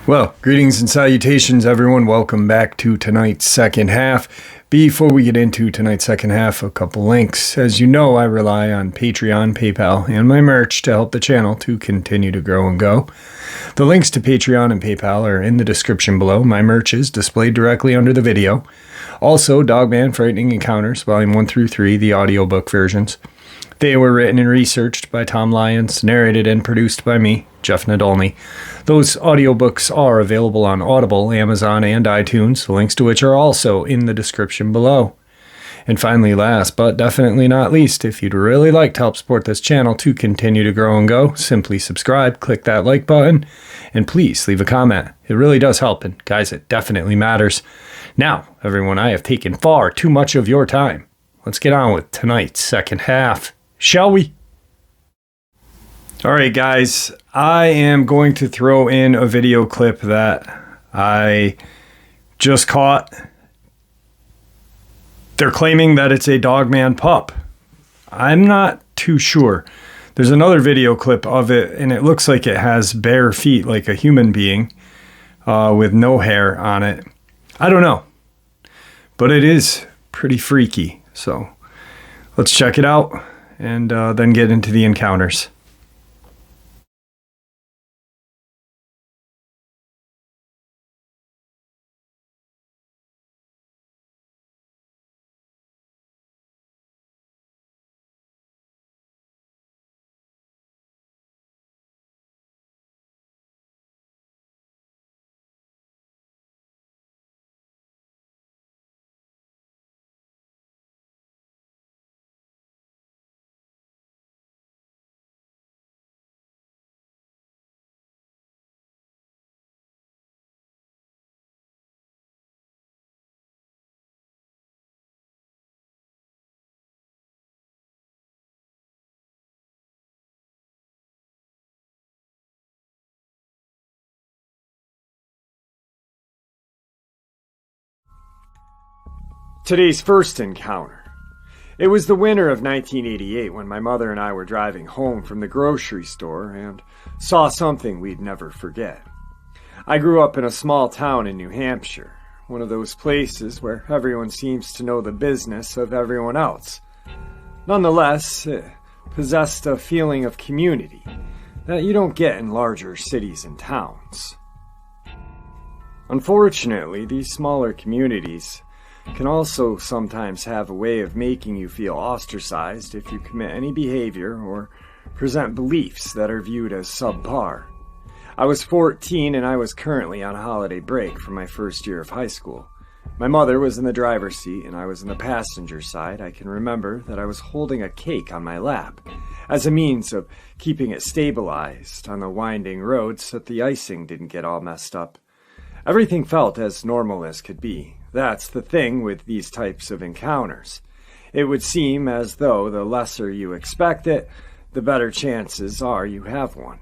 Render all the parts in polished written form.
Well, greetings and salutations, everyone. Welcome back to tonight's second half. Before we get into tonight's second half, a couple links. As you know, I rely on Patreon, PayPal, and my merch to help the channel to continue to grow and go. The links to Patreon and PayPal are in the description below. My merch is displayed directly under the video. Also, Dogman Frightening Encounters, Volume 1 through 3, the audiobook versions. They were written and researched by Tom Lyons, narrated and produced by me, Jeff Nadolny. Those audiobooks are available on Audible, Amazon, and iTunes, the links to which are also in the description below. And finally, last but definitely not least, if you'd really like to help support this channel to continue to grow and go, simply subscribe, click that like button, and please leave a comment. It really does help, and guys, it definitely matters. Now, everyone, I have taken far too much of your time. Let's get on with tonight's second half. Shall we? Alright guys, I am going to throw in a video clip that I just caught. They're claiming that it's a Dogman pup. I'm not too sure. There's another video clip of it and it looks like it has bare feet like a human being with no hair on it. I don't know, but it is pretty freaky. So let's check it out and then get into the encounters. Today's first encounter. It was the winter of 1988 when my mother and I were driving home from the grocery store and saw something we'd never forget. I grew up in a small town in New Hampshire, one of those places where everyone seems to know the business of everyone else. Nonetheless, it possessed a feeling of community that you don't get in larger cities and towns. Unfortunately, these smaller communities can also sometimes have a way of making you feel ostracized if you commit any behavior or present beliefs that are viewed as subpar. I was 14 and I was currently on a holiday break from my first year of high school. My mother was in the driver's seat and I was in the passenger side. I can remember that I was holding a cake on my lap as a means of keeping it stabilized on the winding road so that the icing didn't get all messed up. Everything felt as normal as could be. That's the thing with these types of encounters. It would seem as though the lesser you expect it, the better chances are you have one.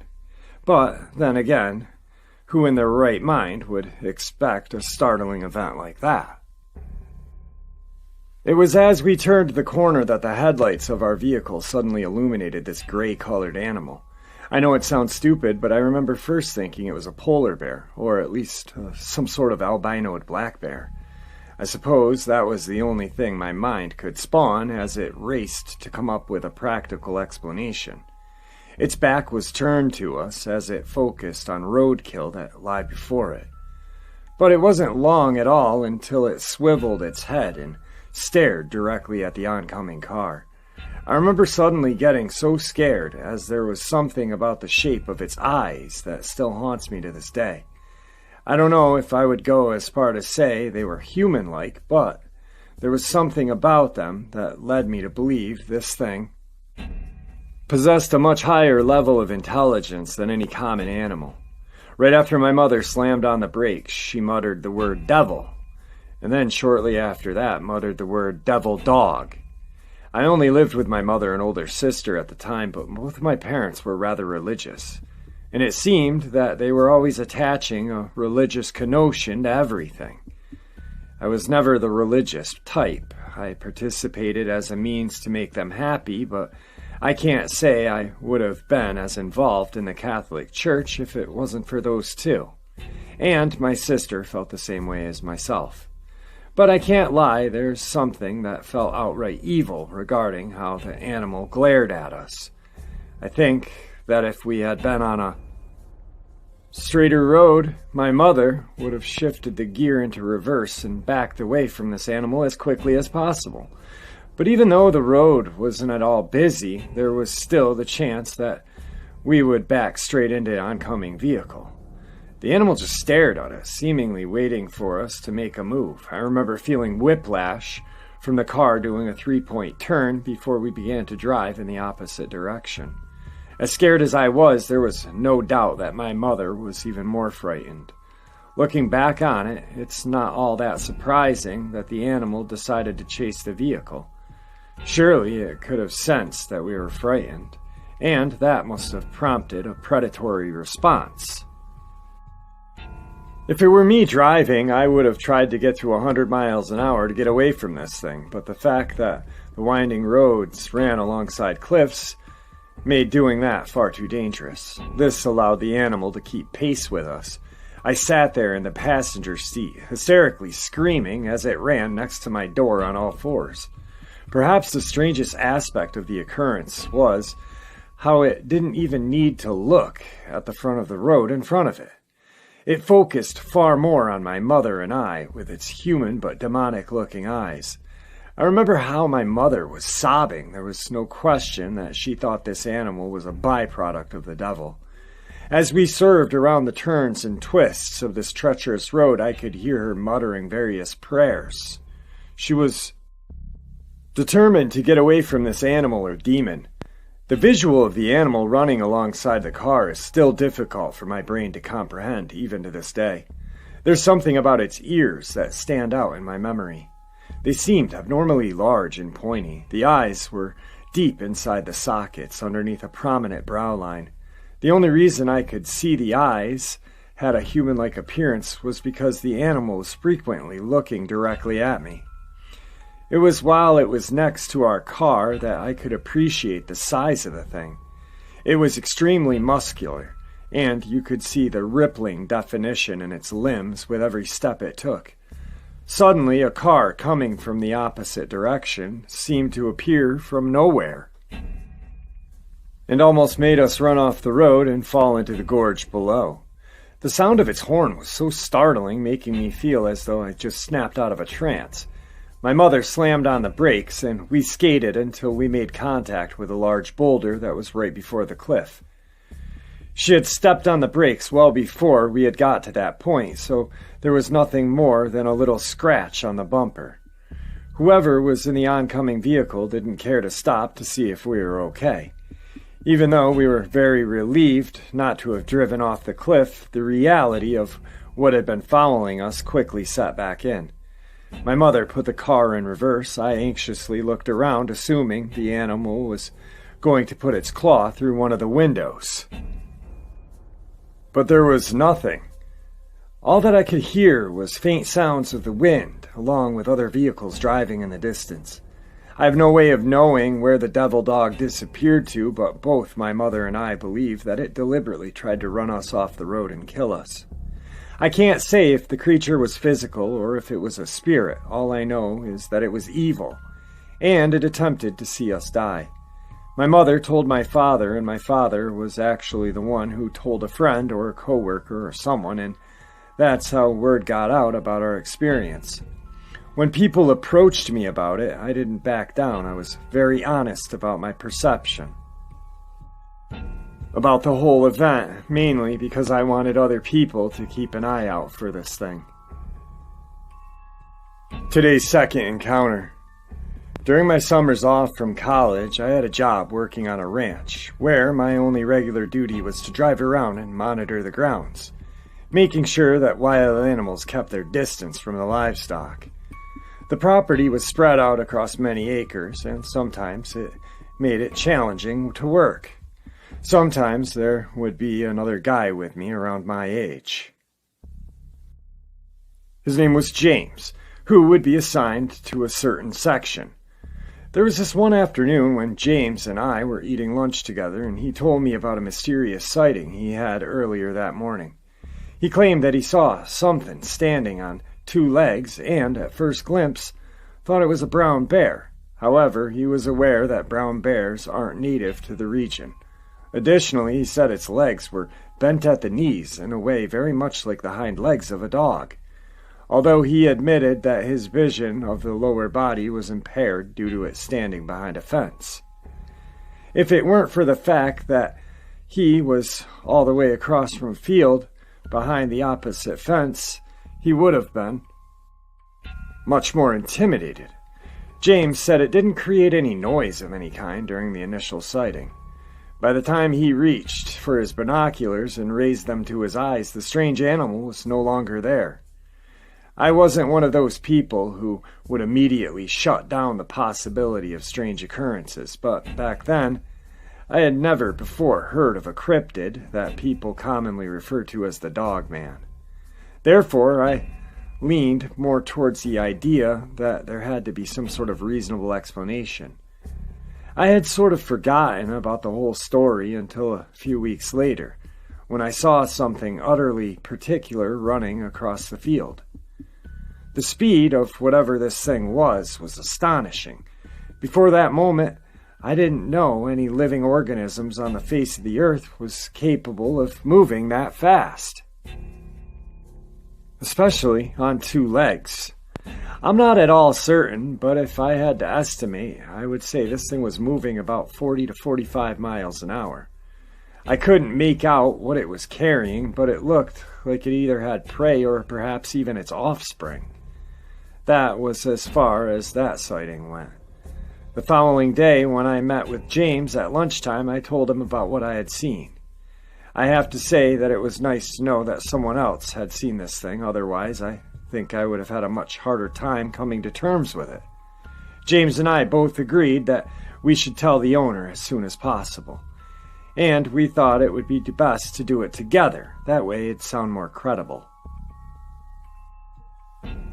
But then again, who in their right mind would expect a startling event like that? It was as we turned the corner that the headlights of our vehicle suddenly illuminated this gray-colored animal. I know it sounds stupid, but I remember first thinking it was a polar bear, or at least some sort of albinoed black bear. I suppose that was the only thing my mind could spawn as it raced to come up with a practical explanation. Its back was turned to us as it focused on roadkill that lay before it. But it wasn't long at all until it swiveled its head and stared directly at the oncoming car. I remember suddenly getting so scared as there was something about the shape of its eyes that still haunts me to this day. I don't know if I would go as far to say they were human-like, but there was something about them that led me to believe this thing possessed a much higher level of intelligence than any common animal. Right after my mother slammed on the brakes, she muttered the word devil, and then shortly after that muttered the word devil dog. I only lived with my mother and older sister at the time, but both of my parents were rather religious. And it seemed that they were always attaching a religious connotation to everything. I was never the religious type. I participated as a means to make them happy, but I can't say I would have been as involved in the Catholic Church if it wasn't for those two. And my sister felt the same way as myself. But I can't lie, there's something that felt outright evil regarding how the animal glared at us. I think that if we had been on a straighter road, my mother would have shifted the gear into reverse and backed away from this animal as quickly as possible. But even though the road wasn't at all busy, there was still the chance that we would back straight into an oncoming vehicle. The animal just stared at us, seemingly waiting for us to make a move. I remember feeling whiplash from the car doing a 3-point turn before we began to drive in the opposite direction. As scared as I was, there was no doubt that my mother was even more frightened. Looking back on it, it's not all that surprising that the animal decided to chase the vehicle. Surely it could have sensed that we were frightened, and that must have prompted a predatory response. If it were me driving, I would have tried to get to 100 miles an hour to get away from this thing, but the fact that the winding roads ran alongside cliffs made doing that far too dangerous. This allowed the animal to keep pace with us. I sat there in the passenger seat, hysterically screaming as it ran next to my door on all fours. Perhaps the strangest aspect of the occurrence was how it didn't even need to look at the front of the road in front of it. It focused far more on my mother and I, with its human but demonic-looking eyes. I remember how my mother was sobbing. There was no question that she thought this animal was a byproduct of the devil. As we swerved around the turns and twists of this treacherous road, I could hear her muttering various prayers. She was determined to get away from this animal or demon. The visual of the animal running alongside the car is still difficult for my brain to comprehend, even to this day. There's something about its ears that stand out in my memory. They seemed abnormally large and pointy. The eyes were deep inside the sockets, underneath a prominent brow line. The only reason I could see the eyes had a human-like appearance was because the animal was frequently looking directly at me. It was while it was next to our car that I could appreciate the size of the thing. It was extremely muscular, and you could see the rippling definition in its limbs with every step it took. Suddenly, a car coming from the opposite direction seemed to appear from nowhere, and almost made us run off the road and fall into the gorge below. The sound of its horn was so startling, making me feel as though I just snapped out of a trance. My mother slammed on the brakes, and we skated until we made contact with a large boulder that was right before the cliff. She had stepped on the brakes well before we had got to that point, so there was nothing more than a little scratch on the bumper. Whoever was in the oncoming vehicle didn't care to stop to see if we were okay. Even though we were very relieved not to have driven off the cliff, the reality of what had been following us quickly set back in. My mother put the car in reverse. I anxiously looked around, assuming the animal was going to put its claw through one of the windows. But there was nothing. All that I could hear was faint sounds of the wind, along with other vehicles driving in the distance. I have no way of knowing where the devil dog disappeared to, but both my mother and I believe that it deliberately tried to run us off the road and kill us. I can't say if the creature was physical or if it was a spirit. All I know is that it was evil, and it attempted to see us die. My mother told my father, and my father was actually the one who told a friend or a coworker or someone, and that's how word got out about our experience. When people approached me about it, I didn't back down. I was very honest about my perception about the whole event, mainly because I wanted other people to keep an eye out for this thing. Today's second encounter. During my summers off from college, I had a job working on a ranch, where my only regular duty was to drive around and monitor the grounds, making sure that wild animals kept their distance from the livestock. The property was spread out across many acres, and sometimes it made it challenging to work. Sometimes there would be another guy with me around my age. His name was James, who would be assigned to a certain section. There was this one afternoon when James and I were eating lunch together, and he told me about a mysterious sighting he had earlier that morning. He claimed that he saw something standing on two legs and, at first glimpse, thought it was a brown bear. However, he was aware that brown bears aren't native to the region. Additionally, he said its legs were bent at the knees in a way very much like the hind legs of a dog, although he admitted that his vision of the lower body was impaired due to it standing behind a fence. If it weren't for the fact that he was all the way across from a field behind the opposite fence, he would have been much more intimidated. James said it didn't create any noise of any kind during the initial sighting. By the time he reached for his binoculars and raised them to his eyes, the strange animal was no longer there. I wasn't one of those people who would immediately shut down the possibility of strange occurrences, but back then, I had never before heard of a cryptid that people commonly refer to as the Dogman. Therefore, I leaned more towards the idea that there had to be some sort of reasonable explanation. I had sort of forgotten about the whole story until a few weeks later, when I saw something utterly particular running across the field. The speed of whatever this thing was astonishing. Before that moment, I didn't know any living organisms on the face of the earth was capable of moving that fast, especially on two legs. I'm not at all certain, but if I had to estimate, I would say this thing was moving about 40 to 45 miles an hour. I couldn't make out what it was carrying, but it looked like it either had prey or perhaps even its offspring. That was as far as that sighting went. The following day, when I met with James at lunchtime, I told him about what I had seen. I have to say that it was nice to know that someone else had seen this thing, otherwise I think I would have had a much harder time coming to terms with it. James and I both agreed that we should tell the owner as soon as possible, and we thought it would be best to do it together. That way it'd sound more credible.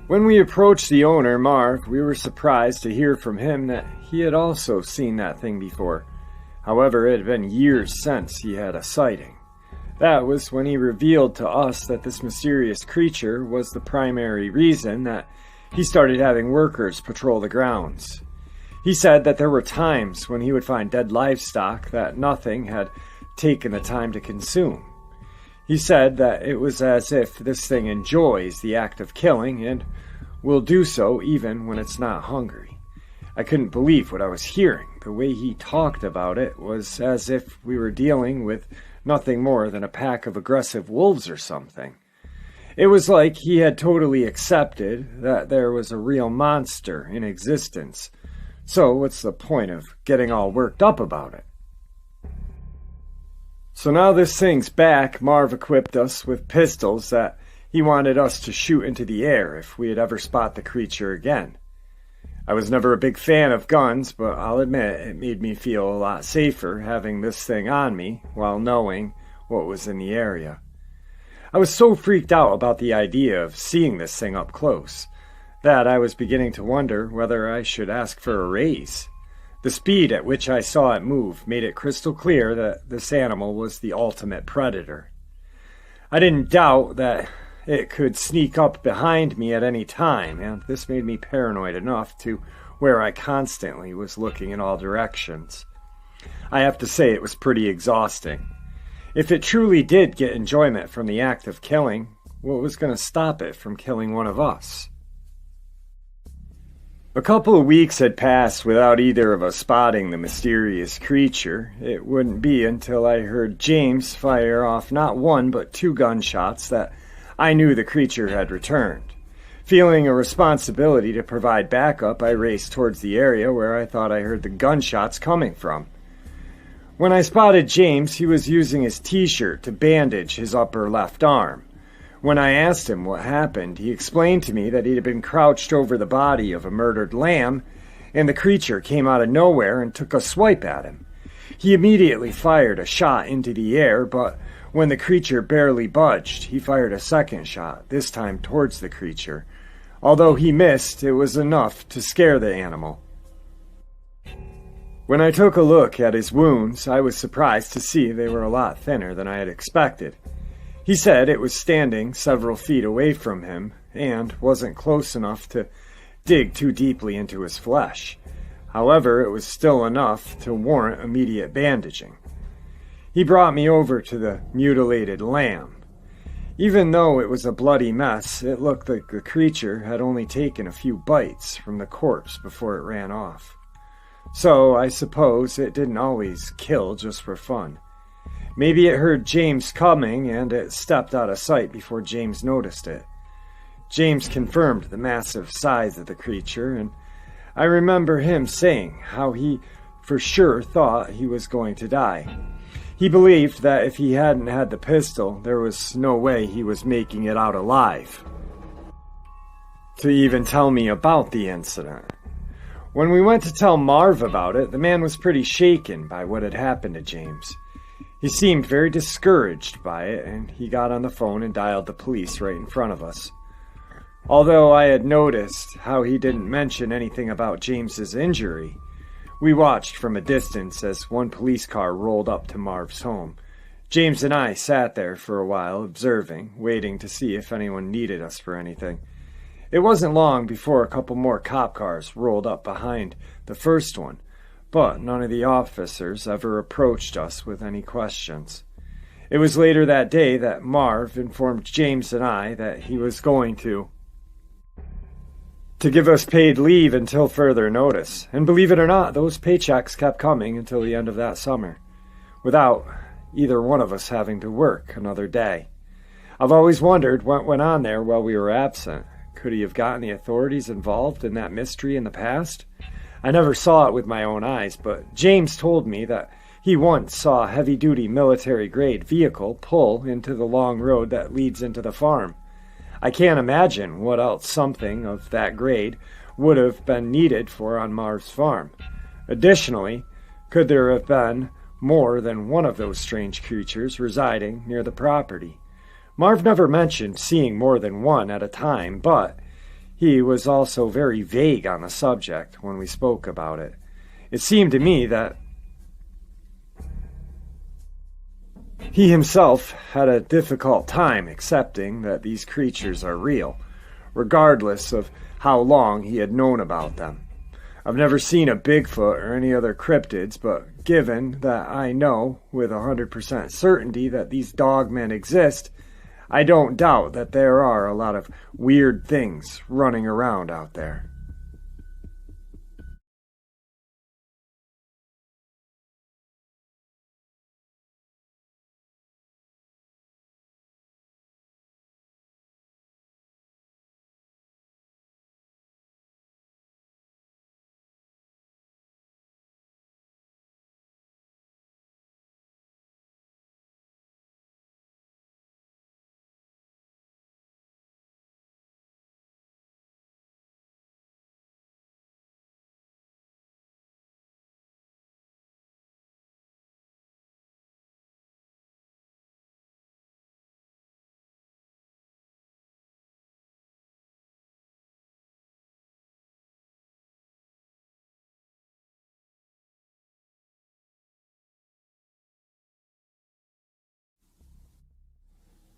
When we approached the owner, Marv, we were surprised to hear from him that he had also seen that thing before. However, it had been years since he had a sighting. That was when he revealed to us that this mysterious creature was the primary reason that he started having workers patrol the grounds. He said that there were times when he would find dead livestock that nothing had taken the time to consume. He said that it was as if this thing enjoys the act of killing and will do so even when it's not hungry. I couldn't believe what I was hearing. The way he talked about it was as if we were dealing with nothing more than a pack of aggressive wolves or something. It was like he had totally accepted that there was a real monster in existence. So what's the point of getting all worked up about it? So now this thing's back, Marv equipped us with pistols that he wanted us to shoot into the air if we had ever spot the creature again. I was never a big fan of guns, but I'll admit it made me feel a lot safer having this thing on me while knowing what was in the area. I was so freaked out about the idea of seeing this thing up close that I was beginning to wonder whether I should ask for a raise. The speed at which I saw it move made it crystal clear that this animal was the ultimate predator. I didn't doubt that it could sneak up behind me at any time, and this made me paranoid enough to where I constantly was looking in all directions. I have to say it was pretty exhausting. If it truly did get enjoyment from the act of killing, what was going to stop it from killing one of us? A couple of weeks had passed without either of us spotting the mysterious creature. It wouldn't be until I heard James fire off not one but 2 gunshots that I knew the creature had returned. Feeling a responsibility to provide backup, I raced towards the area where I thought I heard the gunshots coming from. When I spotted James, he was using his t-shirt to bandage his upper left arm. When I asked him what happened, he explained to me that he had been crouched over the body of a murdered lamb, and the creature came out of nowhere and took a swipe at him. He immediately fired a shot into the air, but when the creature barely budged, he fired a second shot, this time towards the creature, Although he missed, it was enough to scare the animal. When I took a look at his wounds, I was surprised to see they were a lot thinner than I had expected. He said it was standing several feet away from him and wasn't close enough to dig too deeply into his flesh. However, it was still enough to warrant immediate bandaging. He brought me over to the mutilated lamb. Even though it was a bloody mess, it looked like the creature had only taken a few bites from the corpse before it ran off. So I suppose it didn't always kill just for fun. Maybe it heard James coming and it stepped out of sight before James noticed it. James confirmed the massive size of the creature, and I remember him saying how he for sure thought he was going to die. He believed that if he hadn't had the pistol, there was no way he was making it out alive. To even tell me about the incident. When we went to tell Marv about it, the man was pretty shaken by what had happened to James. He seemed very discouraged by it, and he got on the phone and dialed the police right in front of us. Although I had noticed how he didn't mention anything about James's injury, we watched from a distance as one police car rolled up to Marv's home. James and I sat there for a while, observing, waiting to see if anyone needed us for anything. It wasn't long before a couple more cop cars rolled up behind the first one, but none of the officers ever approached us with any questions. It was later that day that Marv informed James and I that he was going to give us paid leave until further notice. And believe it or not, those paychecks kept coming until the end of that summer, without either one of us having to work another day. I've always wondered what went on there while we were absent. Could he have gotten the authorities involved in that mystery in the past? I never saw it with my own eyes, but James told me that he once saw a heavy-duty military-grade vehicle pull into the long road that leads into the farm. I can't imagine what else something of that grade would have been needed for on Marv's farm. Additionally, could there have been more than one of those strange creatures residing near the property? Marv never mentioned seeing more than one at a time, but he was also very vague on the subject when we spoke about it. It seemed to me that he himself had a difficult time accepting that these creatures are real, regardless of how long he had known about them. I've never seen a Bigfoot or any other cryptids, but given that I know with 100% certainty that these dogmen exist, I don't doubt that there are a lot of weird things running around out there.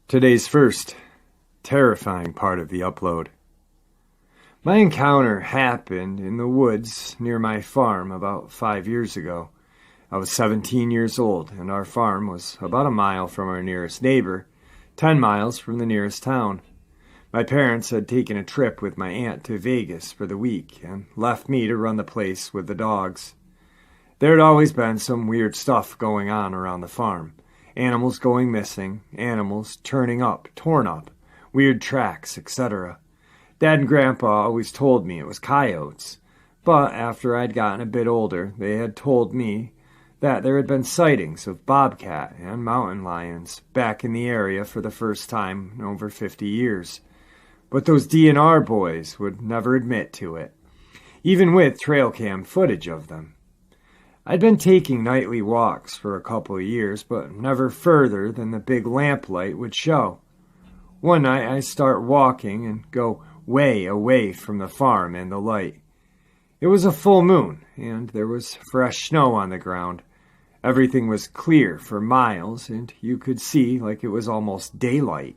Today's first terrifying part of the upload. My encounter happened in the woods near my farm about 5 years ago. I was 17 years old, and our farm was about a mile from our nearest neighbor, 10 miles from the nearest town. My parents had taken a trip with my aunt to Vegas for the week and left me to run the place with the dogs. There had always been some weird stuff going on around the farm. Animals going missing, animals turning up, torn up, weird tracks, etc. Dad and Grandpa always told me it was coyotes, but after I'd gotten a bit older, they had told me that there had been sightings of bobcat and mountain lions back in the area for the first time in over 50 years. But those DNR boys would never admit to it, even with trail cam footage of them. I'd been taking nightly walks for a couple of years, but never further than the big lamplight would show. One night I start walking and go way away from the farm and the light. It was a full moon, and there was fresh snow on the ground. Everything was clear for miles, and you could see like it was almost daylight.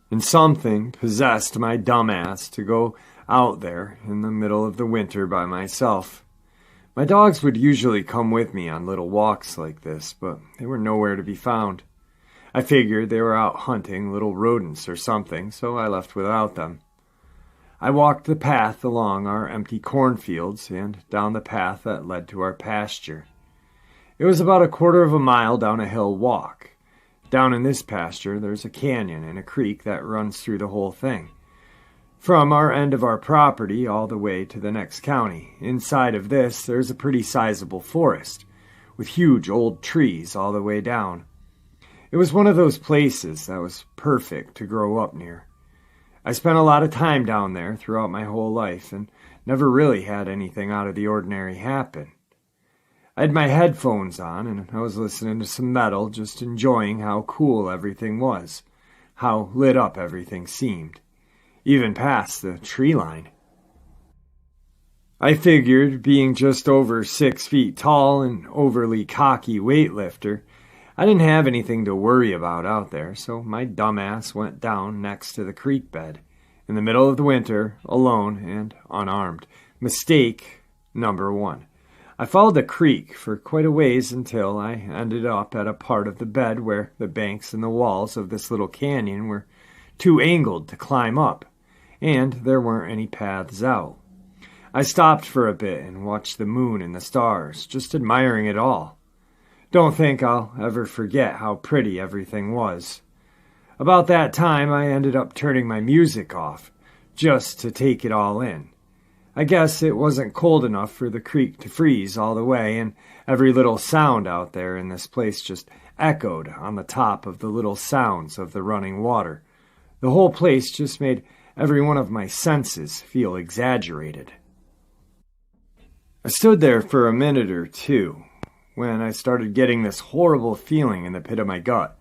And something possessed my dumbass to go out there in the middle of the winter by myself. My dogs would usually come with me on little walks like this, but they were nowhere to be found. I figured they were out hunting little rodents or something, so I left without them. I walked the path along our empty cornfields and down the path that led to our pasture. It was about a quarter of a mile down a hill walk. Down in this pasture, there's a canyon and a creek that runs through the whole thing. From our end of our property all the way to the next county. Inside of this, there's a pretty sizable forest, with huge old trees all the way down. It was one of those places that was perfect to grow up near. I spent a lot of time down there throughout my whole life, and never really had anything out of the ordinary happen. I had my headphones on, and I was listening to some metal, just enjoying how cool everything was, how lit up everything seemed, even past the tree line. I figured, being just over 6 feet tall and overly cocky weightlifter, I didn't have anything to worry about out there, so my dumbass went down next to the creek bed, in the middle of the winter, alone and unarmed. Mistake number 1. I followed the creek for quite a ways until I ended up at a part of the bed where the banks and the walls of this little canyon were too angled to climb up, and there weren't any paths out. I stopped for a bit and watched the moon and the stars, just admiring it all. Don't think I'll ever forget how pretty everything was. About that time, I ended up turning my music off, just to take it all in. I guess it wasn't cold enough for the creek to freeze all the way, and every little sound out there in this place just echoed on the top of the little sounds of the running water. The whole place just made every one of my senses feel exaggerated. I stood there for a minute or two, when I started getting this horrible feeling in the pit of my gut,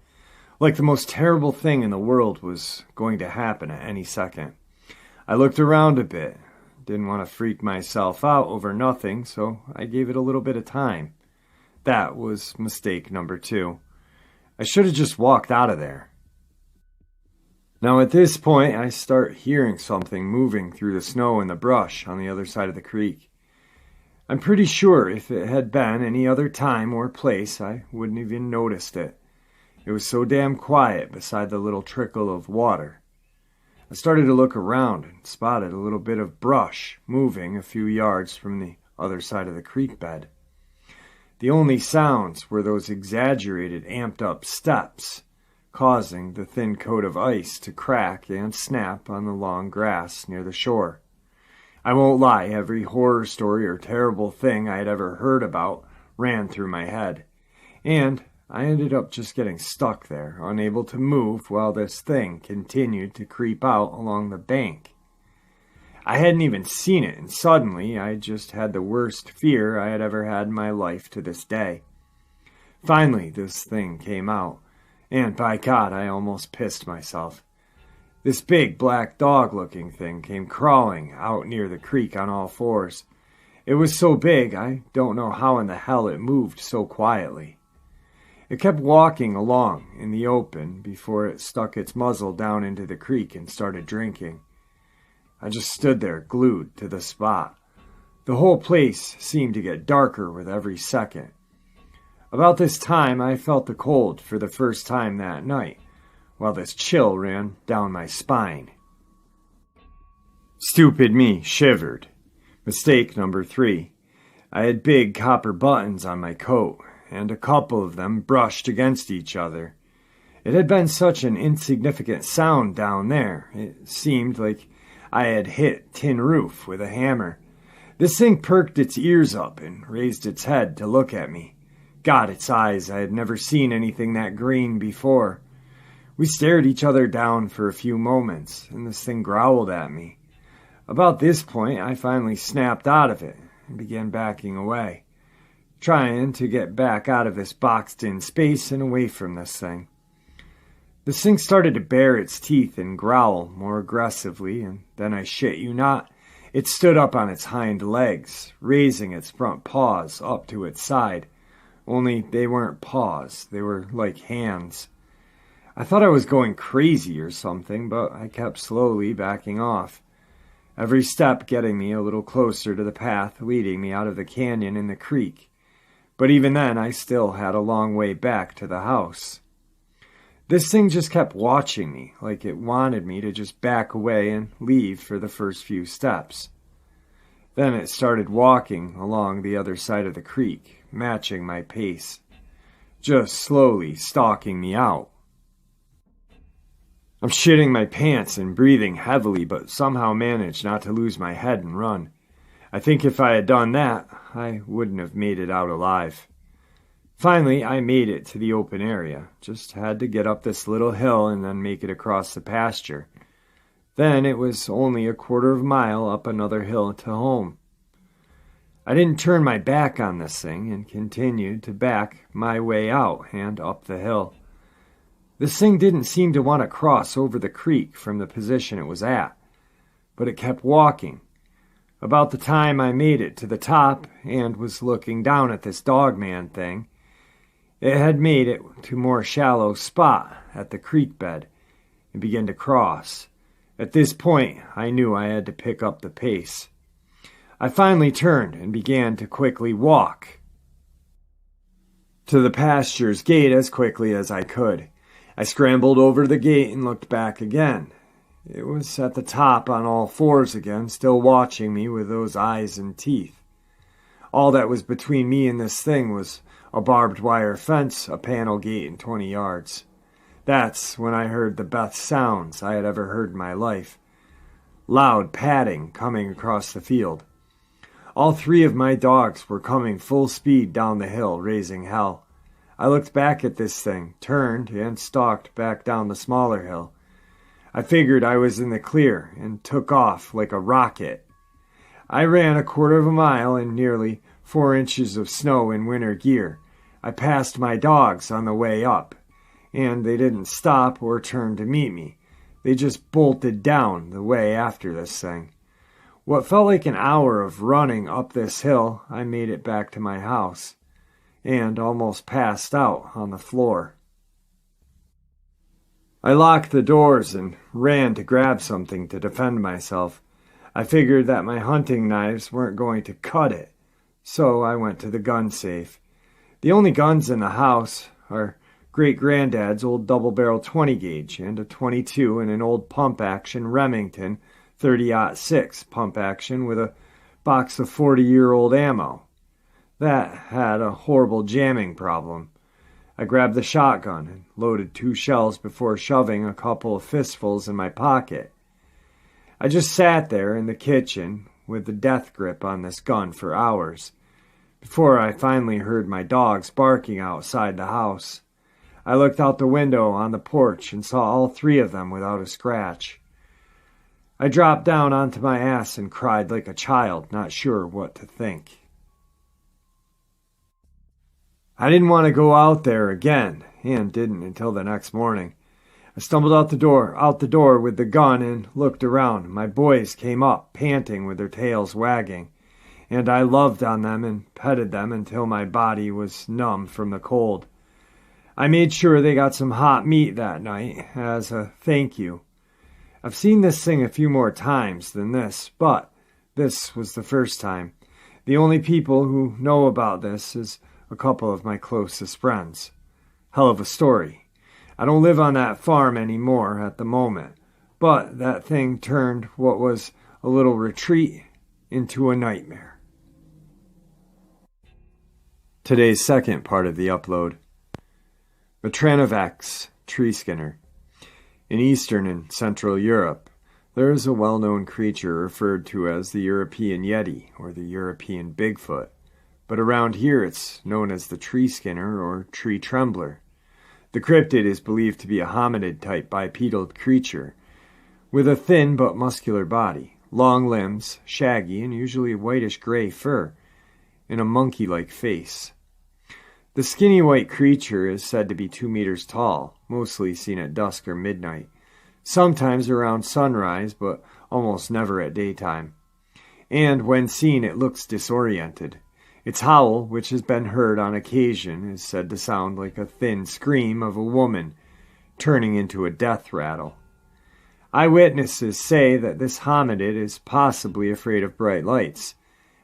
like the most terrible thing in the world was going to happen at any second. I looked around a bit, didn't want to freak myself out over nothing, so I gave it a little bit of time. That was mistake number 2. I should have just walked out of there. Now at this point, I start hearing something moving through the snow and the brush on the other side of the creek. I'm pretty sure if it had been any other time or place, I wouldn't have even noticed it. It was so damn quiet beside the little trickle of water. I started to look around and spotted a little bit of brush moving a few yards from the other side of the creek bed. The only sounds were those exaggerated, amped-up steps, causing the thin coat of ice to crack and snap on the long grass near the shore. I won't lie, every horror story or terrible thing I had ever heard about ran through my head, and I ended up just getting stuck there, unable to move while this thing continued to creep out along the bank. I hadn't even seen it, and suddenly I just had the worst fear I had ever had in my life to this day. Finally, this thing came out, and by God, I almost pissed myself. This big black dog-looking thing came crawling out near the creek on all fours. It was so big, I don't know how in the hell it moved so quietly. It kept walking along in the open before it stuck its muzzle down into the creek and started drinking. I just stood there glued to the spot. The whole place seemed to get darker with every second. About this time, I felt the cold for the first time that night, while this chill ran down my spine. Stupid me shivered. Mistake number 3. I had big copper buttons on my coat, and a couple of them brushed against each other. It had been such an insignificant sound down there. It seemed like I had hit tin roof with a hammer. This thing perked its ears up and raised its head to look at me. God, its eyes, I had never seen anything that green before. We stared each other down for a few moments, and this thing growled at me. About this point, I finally snapped out of it and began backing away, trying to get back out of this boxed-in space and away from this thing. This thing started to bare its teeth and growl more aggressively, and then I shit you not, it stood up on its hind legs, raising its front paws up to its side. Only they weren't paws, they were like hands. I thought I was going crazy or something, but I kept slowly backing off. Every step getting me a little closer to the path leading me out of the canyon and the creek. But even then, I still had a long way back to the house. This thing just kept watching me, like it wanted me to just back away and leave for the first few steps. Then it started walking along the other side of the creek, matching my pace, just slowly stalking me out. I'm shitting my pants and breathing heavily, but somehow managed not to lose my head and run. I think if I had done that, I wouldn't have made it out alive. Finally, I made it to the open area. Just had to get up this little hill and then make it across the pasture. Then it was only a quarter of a mile up another hill to home. I didn't turn my back on this thing and continued to back my way out and up the hill. This thing didn't seem to want to cross over the creek from the position it was at, but it kept walking. About the time I made it to the top and was looking down at this Dogman thing, it had made it to a more shallow spot at the creek bed and began to cross. At this point, I knew I had to pick up the pace. I finally turned and began to quickly walk to the pasture's gate as quickly as I could. I scrambled over the gate and looked back again. It was at the top on all fours again, still watching me with those eyes and teeth. All that was between me and this thing was a barbed wire fence, a panel gate, and 20 yards. That's when I heard the best sounds I had ever heard in my life. Loud padding coming across the field. All 3 of my dogs were coming full speed down the hill, raising hell. I looked back at this thing, turned, and stalked back down the smaller hill. I figured I was in the clear and took off like a rocket. I ran a quarter of a mile in nearly 4 inches of snow in winter gear. I passed my dogs on the way up, and they didn't stop or turn to meet me. They just bolted down the way after this thing. What felt like an hour of running up this hill, I made it back to my house, and almost passed out on the floor. I locked the doors and ran to grab something to defend myself. I figured that my hunting knives weren't going to cut it, so I went to the gun safe. The only guns in the house are great-granddad's old double-barrel 20-gauge and a 22 and an old pump-action Remington 30-06 pump-action with a box of 40-year-old ammo. That had a horrible jamming problem. I grabbed the shotgun and loaded 2 shells before shoving a couple of fistfuls in my pocket. I just sat there in the kitchen with the death grip on this gun for hours, before I finally heard my dogs barking outside the house. I looked out the window on the porch and saw all 3 of them without a scratch. I dropped down onto my ass and cried like a child, not sure what to think. I didn't want to go out there again, and didn't until the next morning. I stumbled out the door with the gun and looked around. My boys came up, panting with their tails wagging, and I loved on them and petted them until my body was numb from the cold. I made sure they got some hot meat that night as a thank you. I've seen this thing a few more times than this, but this was the first time. The only people who know about this is a couple of my closest friends. Hell of a story. I don't live on that farm anymore at the moment, but that thing turned what was a little retreat into a nightmare. Today's second part of the upload. Matranovax tree skinner. In Eastern and Central Europe, there is a well-known creature referred to as the European Yeti or the European Bigfoot. But around here it's known as the tree skinner or tree trembler. The cryptid is believed to be a hominid-type bipedal creature with a thin but muscular body, long limbs, shaggy and usually whitish-gray fur, and a monkey-like face. The skinny white creature is said to be 2 meters tall, mostly seen at dusk or midnight, sometimes around sunrise, but almost never at daytime. And when seen, it looks disoriented. Its howl, which has been heard on occasion, is said to sound like a thin scream of a woman turning into a death rattle. Eyewitnesses say that this hominid is possibly afraid of bright lights,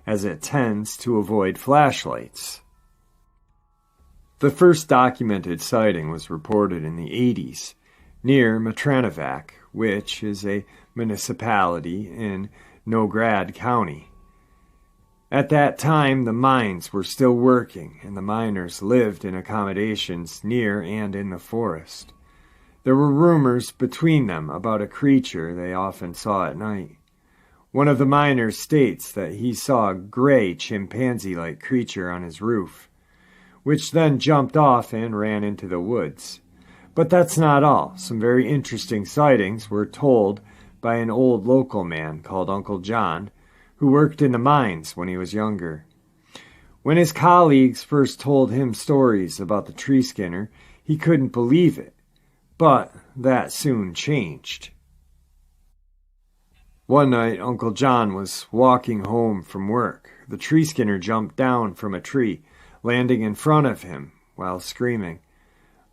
as it tends to avoid flashlights. The first documented sighting was reported in the 80s, near Matranovac, which is a municipality in Nograd County. At that time, the mines were still working, and the miners lived in accommodations near and in the forest. There were rumors between them about a creature they often saw at night. One of the miners states that he saw a gray chimpanzee-like creature on his roof, which then jumped off and ran into the woods. But that's not all. Some very interesting sightings were told by an old local man called Uncle John, who worked in the mines when he was younger. When his colleagues first told him stories about the tree skinner, he couldn't believe it, but that soon changed. One night, Uncle John was walking home from work. The tree skinner jumped down from a tree, landing in front of him while screaming.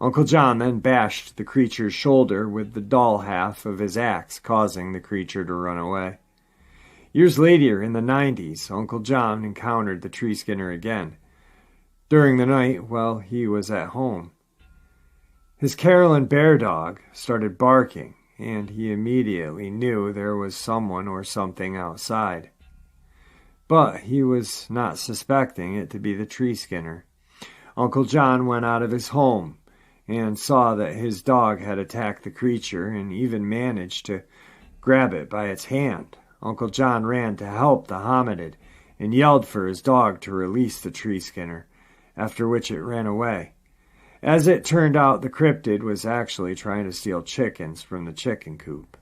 Uncle John then bashed the creature's shoulder with the dull half of his axe, causing the creature to run away. Years later, in the 90s, Uncle John encountered the tree skinner again, during the night while he was at home. His Carolyn bear dog started barking, and he immediately knew there was someone or something outside. But he was not suspecting it to be the tree skinner. Uncle John went out of his home and saw that his dog had attacked the creature and even managed to grab it by its hand. Uncle John ran to help the hominid and yelled for his dog to release the tree skinner, after which it ran away. As it turned out, the cryptid was actually trying to steal chickens from the chicken coop.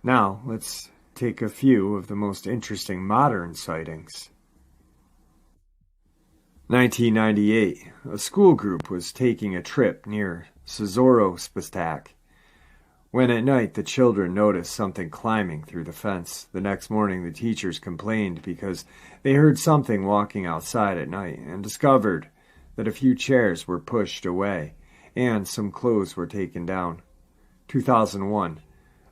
Now, let's take a few of the most interesting modern sightings. 1998, a school group was taking a trip near Sozorospastak, when at night the children noticed something climbing through the fence. The next morning the teachers complained because they heard something walking outside at night and discovered that a few chairs were pushed away and some clothes were taken down. 2001,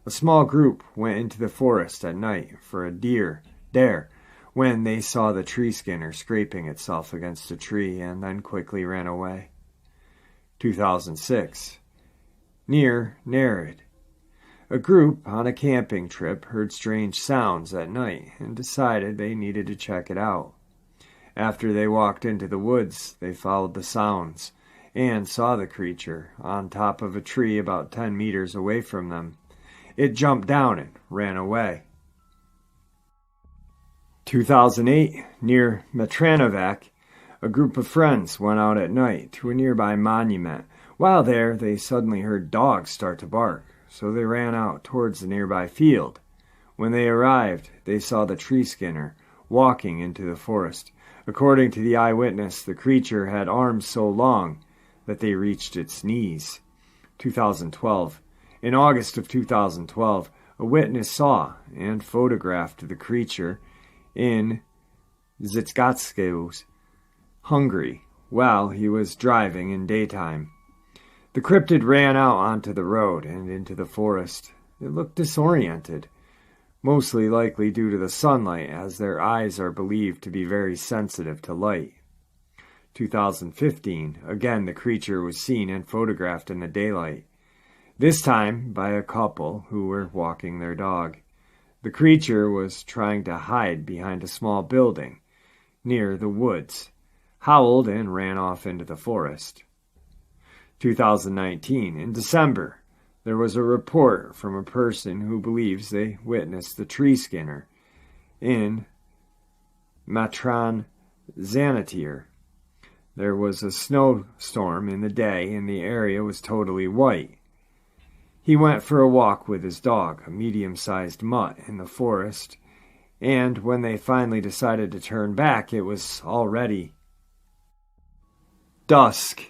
a small group went into the forest at night for a deer dare when they saw the tree skinner scraping itself against a tree and then quickly ran away. 2006, near Nerid, a group on a camping trip heard strange sounds at night and decided they needed to check it out. After they walked into the woods, they followed the sounds and saw the creature on top of a tree about 10 meters away from them. It jumped down and ran away. 2008, near Matranovac, a group of friends went out at night to a nearby monument. While there, they suddenly heard dogs start to bark, so they ran out towards the nearby field. When they arrived, they saw the tree skinner walking into the forest. According to the eyewitness, the creature had arms so long that they reached its knees. 2012. In August of 2012, a witness saw and photographed the creature in Zitskatskeus, Hungary, while he was driving in daytime. The cryptid ran out onto the road and into the forest. It looked disoriented, mostly likely due to the sunlight, as their eyes are believed to be very sensitive to light. 2015, again the creature was seen and photographed in the daylight, this time by a couple who were walking their dog. The creature was trying to hide behind a small building near the woods, howled and ran off into the forest. 2019, in December, there was a report from a person who believes they witnessed the tree skinner in Matran Zanatir. There was a snowstorm in the day and the area was totally white. He went for a walk with his dog, a medium-sized mutt, in the forest, and when they finally decided to turn back, it was already Dusk.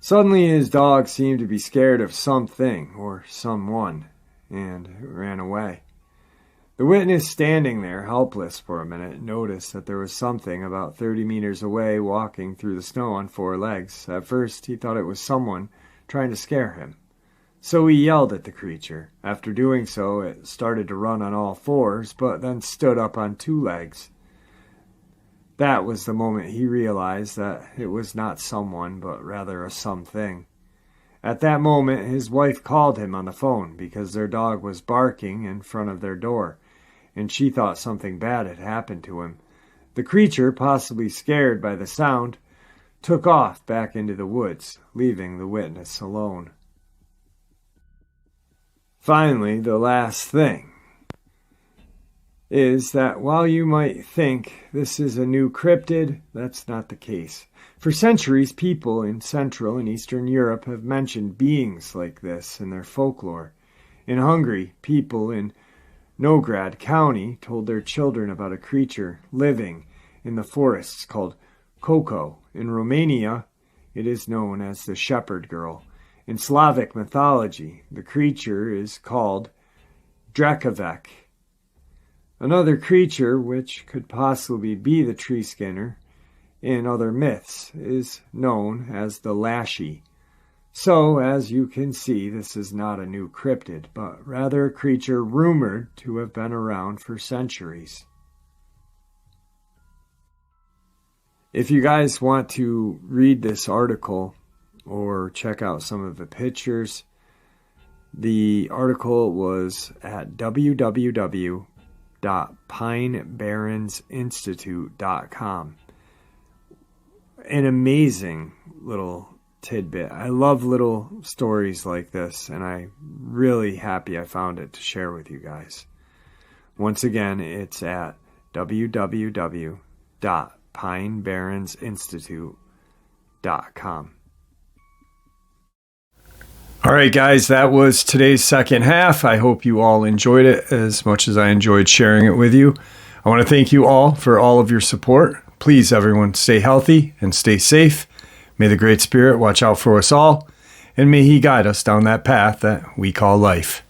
Suddenly his dog seemed to be scared of something or someone and ran away. The witness, standing there helpless for a minute, noticed that there was something about 30 meters away walking through the snow on 4 legs. At first he thought it was someone trying to scare him. So he yelled at the creature. After doing so, it started to run on all 4s, but then stood up on 2 legs. That was the moment he realized that it was not someone, but rather a something. At that moment, his wife called him on the phone because their dog was barking in front of their door, and she thought something bad had happened to him. The creature, possibly scared by the sound, took off back into the woods, leaving the witness alone. Finally, the last thing is that while you might think this is a new cryptid, that's not the case. For centuries, people in Central and Eastern Europe have mentioned beings like this in their folklore. In Hungary, people in Nógrád County told their children about a creature living in the forests called Koko. In Romania, it is known as the shepherd girl. In Slavic mythology, the creature is called Drakovec. Another creature, which could possibly be the tree skinner in other myths, is known as the Lashy. So, as you can see, this is not a new cryptid, but rather a creature rumored to have been around for centuries. If you guys want to read this article or check out some of the pictures, the article was at www.pinebarrensinstitute.com. An amazing little tidbit. I love little stories like this, and I'm really happy I found it to share with you guys. Once again, it's at www.pinebarrensinstitute.com. All right, guys, that was today's second half. I hope you all enjoyed it as much as I enjoyed sharing it with you. I want to thank you all for all of your support. Please, everyone, stay healthy and stay safe. May the Great Spirit watch out for us all, and may He guide us down that path that we call life.